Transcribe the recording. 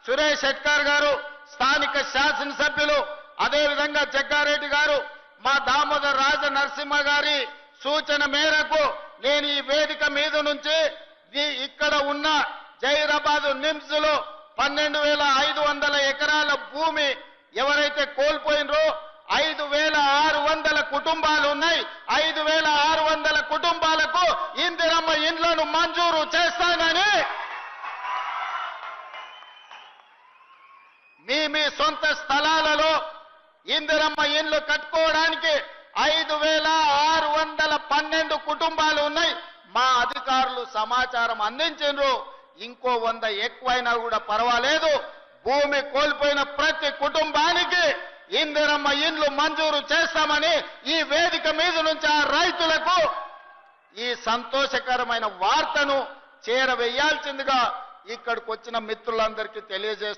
సురేష్ శెట్కర్ గారు, స్థానిక శాసనసభ్యులు, అదేవిధంగా జగ్గారెడ్డి గారు, మా దామోదర్ రాజ నరసింహ గారి సూచన మేరకు నేను ఈ వేదిక మీద నుంచి ఇక్కడ ఉన్న జైరాబాద్ నిమ్స్ లో 12,500 ఎకరాల భూమి ఎవరైతే కోల్పోయినరో 5,600 కుటుంబాలు ఉన్నాయి. 5,600 కుటుంబాలకు ఇందిరమ్మ ఇండ్లను మంజూరు చేస్తానని మీ సొంత స్థలాలలో ఇందిరమ్మ ఇండ్లు కట్టుకోవడానికి 5,612 కుటుంబాలు ఉన్నాయి. మా అధికారులు సమాచారం అందించారు. ఇంకో 100 ఎక్కువైనా కూడా పర్వాలేదు. భూమి కోల్పోయిన ప్రతి కుటుంబానికి ఇందిరమ్మ ఇండ్లు మంజూరు చేస్తామని ఈ వేదిక మీద నుంచి ఆ రైతులకు ఈ సంతోషకరమైన వార్తను చేరవేయాల్సిందిగా ఇక్కడికి వచ్చిన మిత్రులందరికీ తెలియజేస్తున్నాను.